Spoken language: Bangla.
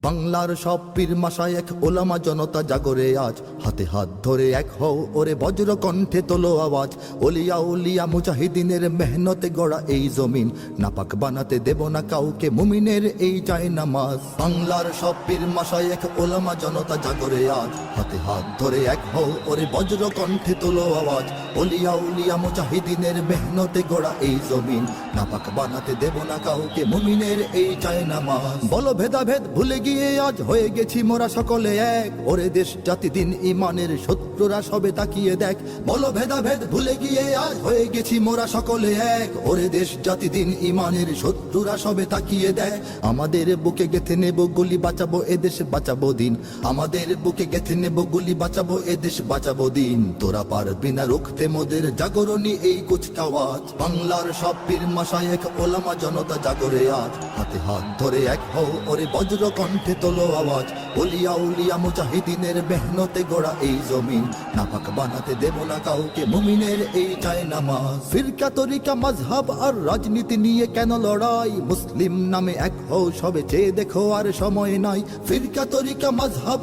বাংলার সব পীর মাশায়েখ ওলামা জনতা জাগরে আজ, হাতে হাত ধরে এক হও ওরে বজ্র কণ্ঠে তোলো আওয়াজ। ওলিয়া উলিয়া মুজাহিদিনের মেহনতে গড়া এই জমিন, নাপাক বানাতে দেব না কাউকে মুমিনের এই চায় নামাজ। বাংলার সব পীর মাশায়েখ ওলামা জনতা জাগরে আজ, হাতে হাত ধরে এক হও ওরে বজ্র কণ্ঠে তোলো আওয়াজ। ওলিয়া উলিয়া মুজাহিদিনের মেহনতে গড়া এই জমিন, নাপাক বানাতে দেব না কাউকে মুমিনের এই চায় নামাজ। বলো ভেদাভেদ ভুলে গিয়ে আজ হয়ে গেছি মোরা সকলে এক, ওরে দেশ জাতি দিন ইমানের শত্রুরা সবে তাকিয়ে দেখ। বলো ভেদাভেদ ভুলে গিয়ে আজ হয়ে গেছি মোরা সকলে এক, ওরে দেশ জাতি দিন ইমানের শত্রুরা সবে তাকিয়ে দেখ। আমাদের বুকে গেথে নেব গুলি, বাঁচাবো এদেশ বাঁচাবো দিন। আমাদের বুকে গেথে নেব গুলি, বাঁচাবো এদেশ বাঁচাবো দিন। তোরা পারবি না রুখতে মোদের জাগরণী এই কুচকাওয়াজ। বাংলার সব পীর মাশায়েখ ওলামা জনতা জাগরে আজ, হাতে হাত ধরে এক হও ওরে বজ্র কণ্ঠে তোলো আওয়াজ। ওলিয়া উলিয়া মুজাহিদিনের মেহনতে গড়া এই জমিন, নাপাক বানাতে দেব না কাউকে মুমিনের এই চায় নামাজ। ফিরকা তরিকা মাযহাব আর রাজনীতি নিয়ে কেন লড়াই, মুসলিম নামে এক হও সবে চেয়ে দেখো আর সময় নাই। ফিরকা তরিকা মাযহাব